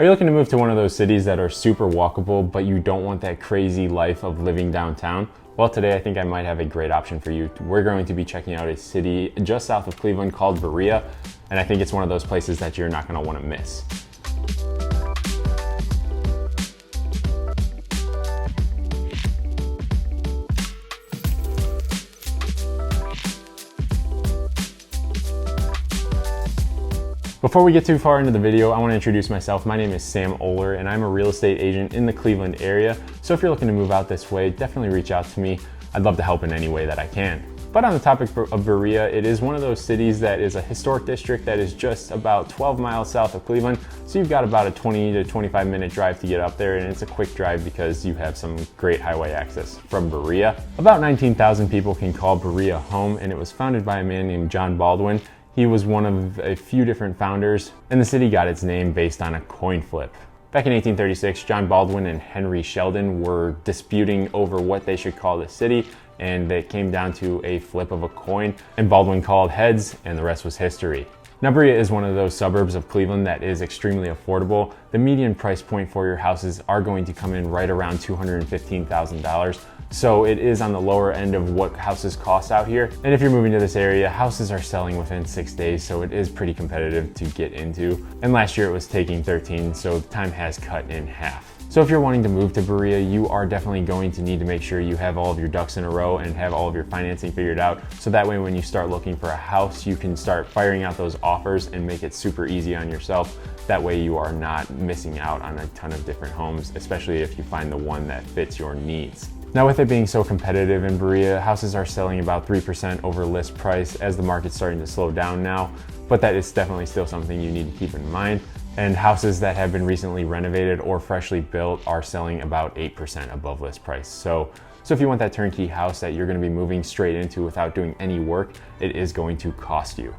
Are you looking to move to one of those cities that are super walkable, but you don't want that crazy life of living downtown? Well, today I think I might have a great option for you. We're going to be checking out a city just south of Cleveland called Berea, and I think it's one of those places that you're not going to want to miss. Before we get too far into the video, I want to introduce myself. My name is Sam Oler, and I'm a real estate agent in the Cleveland area. So if you're looking to move out this way, definitely reach out to me. I'd love to help in any way that I can. But on the topic of Berea, it is one of those cities that is a historic district that is just about 12 miles south of Cleveland. So you've got about a 20 to 25 minute drive to get up there, and it's a quick drive because you have some great highway access from Berea. About 19,000 people can call Berea home, and it was founded by a man named John Baldwin. He was one of a few different founders, and the city got its name based on a coin flip. Back in 1836, John Baldwin and Henry Sheldon were disputing over what they should call the city, and it came down to a flip of a coin, and Baldwin called heads, and the rest was history. Now, Berea is one of those suburbs of Cleveland that is extremely affordable. The median price point for your houses are going to come in right around $215,000. So it is on the lower end of what houses cost out here. And if you're moving to this area, houses are selling within 6 days, so it is pretty competitive to get into. And last year it was taking 13, so time has cut in half. So if you're wanting to move to Berea, you are definitely going to need to make sure you have all of your ducks in a row and have all of your financing figured out. So that way when you start looking for a house, you can start firing out those offers and make it super easy on yourself. That way you are not missing out on a ton of different homes, especially if you find the one that fits your needs. Now, with it being so competitive in Berea, houses are selling about 3% over list price as the market's starting to slow down now, but that is definitely still something you need to keep in mind. And houses that have been recently renovated or freshly built are selling about 8% above list price. So if you want that turnkey house that you're going to be moving straight into without doing any work, it is going to cost you.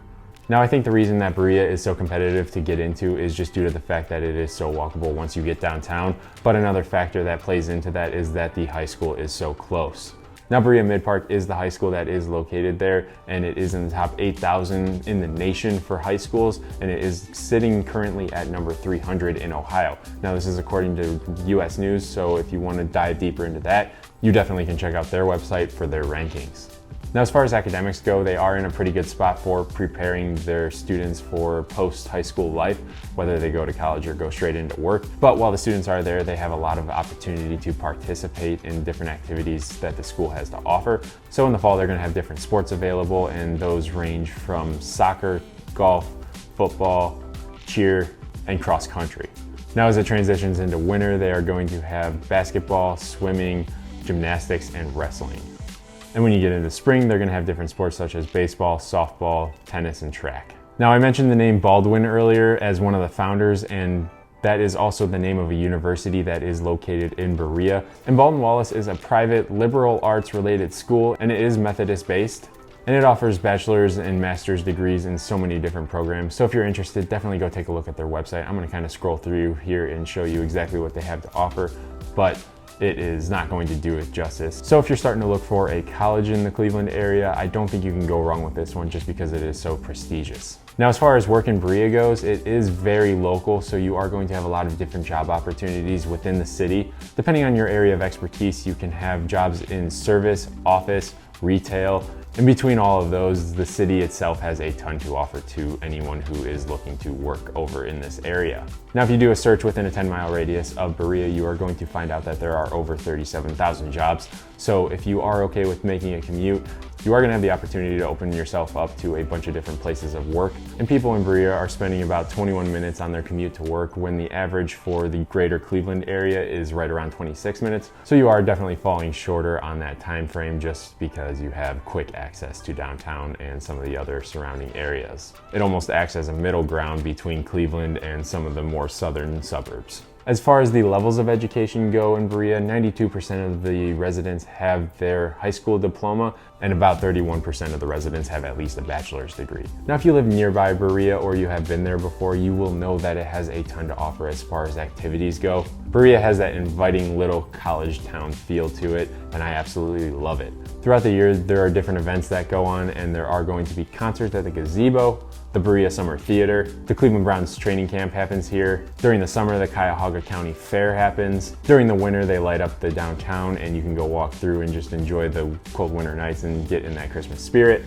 Now, I think the reason that Berea is so competitive to get into is just due to the fact that it is so walkable once you get downtown. But another factor that plays into that is that the high school is so close. Now, Berea Mid-Park is the high school that is located there, and it is in the top 8,000 in the nation for high schools, and it is sitting currently at number 300 in Ohio. Now, this is according to US News, so if you want to dive deeper into that, you definitely can check out their website for their rankings. Now, as far as academics go, they are in a pretty good spot for preparing their students for post-high school life, whether they go to college or go straight into work. But while the students are there, they have a lot of opportunity to participate in different activities that the school has to offer. So in the fall, they're going to have different sports available, and those range from soccer, golf, football, cheer, and cross country. Now, as it transitions into winter, they are going to have basketball, swimming, gymnastics, and wrestling. And when you get into spring, they're going to have different sports such as baseball, softball, tennis, and track. Now, I mentioned the name Baldwin earlier as one of the founders, and that is also the name of a university that is located in Berea. And Baldwin-Wallace is a private liberal arts related school, and it is Methodist based. And it offers bachelor's and master's degrees in so many different programs. So if you're interested, definitely go take a look at their website. I'm going to kind of scroll through here and show you exactly what they have to offer. But it is not going to do it justice. So if you're starting to look for a college in the Cleveland area, I don't think you can go wrong with this one just because it is so prestigious. Now, as far as work in Berea goes, it is very local, so you are going to have a lot of different job opportunities within the city. Depending on your area of expertise, you can have jobs in service, office, retail. In between all of those, the city itself has a ton to offer to anyone who is looking to work over in this area. Now, if you do a search within a 10-mile radius of Berea, you are going to find out that there are over 37,000 jobs. So if you are okay with making a commute, you are going to have the opportunity to open yourself up to a bunch of different places of work. And people in Berea are spending about 21 minutes on their commute to work when the average for the greater Cleveland area is right around 26 minutes. So you are definitely falling shorter on that time frame just because you have quick access to downtown and some of the other surrounding areas. It almost acts as a middle ground between Cleveland and some of the more southern suburbs. As far as the levels of education go in Berea, 92% of the residents have their high school diploma, and about 31% of the residents have at least a bachelor's degree. Now, if you live nearby Berea or you have been there before, you will know that it has a ton to offer as far as activities go. Berea has that inviting little college town feel to it, and I absolutely love it. Throughout the year, there are different events that go on, and there are going to be concerts at the gazebo, the Berea Summer Theater. The Cleveland Browns training camp happens here. During the summer, the Cuyahoga County Fair happens. During the winter, they light up the downtown and you can go walk through and just enjoy the cold winter nights and get in that Christmas spirit.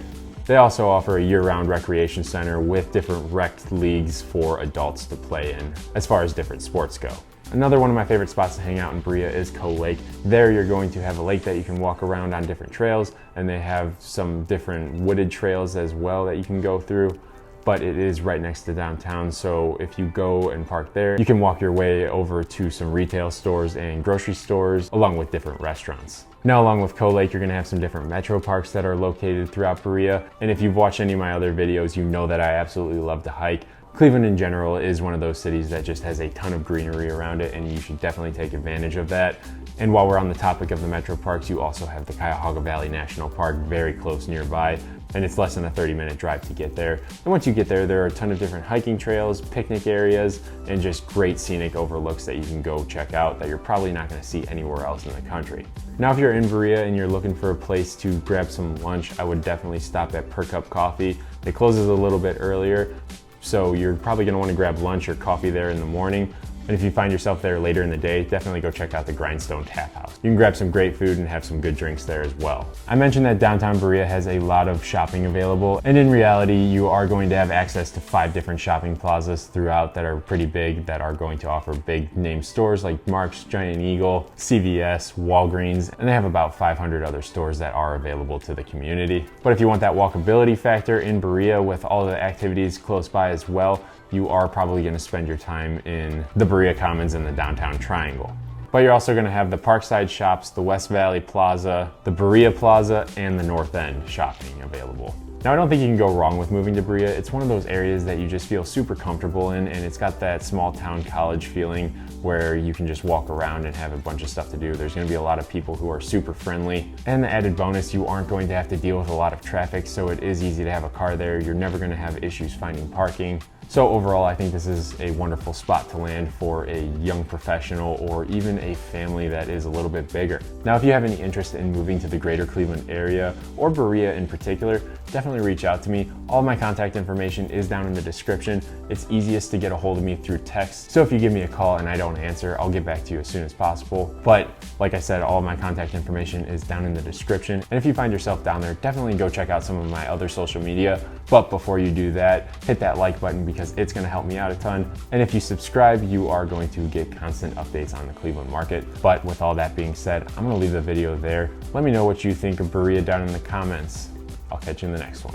They also offer a year-round recreation center with different rec leagues for adults to play in as far as different sports go. Another one of my favorite spots to hang out in Berea is Coe Lake. There you're going to have a lake that you can walk around on different trails, and they have some different wooded trails as well that you can go through. But it is right next to downtown, so if you go and park there, you can walk your way over to some retail stores and grocery stores, along with different restaurants. Now, along with Coe Lake, you're gonna have some different metro parks that are located throughout Berea. And if you've watched any of my other videos, you know that I absolutely love to hike. Cleveland in general is one of those cities that just has a ton of greenery around it, and you should definitely take advantage of that. And while we're on the topic of the metro parks, you also have the Cuyahoga Valley National Park very close nearby, and it's less than a 30-minute drive to get there. And once you get there, there are a ton of different hiking trails, picnic areas, and just great scenic overlooks that you can go check out that you're probably not gonna see anywhere else in the country. Now, if you're in Berea and you're looking for a place to grab some lunch, I would definitely stop at Per Cup Coffee. It closes a little bit earlier, so you're probably gonna wanna grab lunch or coffee there in the morning. And if you find yourself there later in the day, definitely go check out the Grindstone Tap House. You can grab some great food and have some good drinks there as well. I mentioned that downtown Berea has a lot of shopping available, and in reality, you are going to have access to 5 different shopping plazas throughout that are pretty big, that are going to offer big name stores like Mark's, Giant Eagle, CVS, Walgreens, and they have about 500 other stores that are available to the community. But if you want that walkability factor in Berea with all the activities close by as well, you are probably going to spend your time in the Berea Commons and the downtown triangle. But you're also going to have the Parkside shops, the West Valley Plaza, the Berea Plaza, and the North End shopping available. Now, I don't think you can go wrong with moving to Berea. It's one of those areas that you just feel super comfortable in, and it's got that small town college feeling where you can just walk around and have a bunch of stuff to do. There's going to be a lot of people who are super friendly. And the added bonus, you aren't going to have to deal with a lot of traffic, so it is easy to have a car there. You're never going to have issues finding parking. So overall, I think this is a wonderful spot to land for a young professional or even a family that is a little bit bigger. Now, if you have any interest in moving to the greater Cleveland area or Berea in particular, definitely reach out to me. All of my contact information is down in the description. It's easiest to get a hold of me through text. So if you give me a call and I don't answer, I'll get back to you as soon as possible. But like I said, all of my contact information is down in the description. And if you find yourself down there, definitely go check out some of my other social media. But before you do that, hit that like button because it's going to help me out a ton. And if you subscribe, you are going to get constant updates on the Cleveland market. But with all that being said, I'm going to leave the video there. Let me know what you think of Berea down in the comments. I'll catch you in the next one.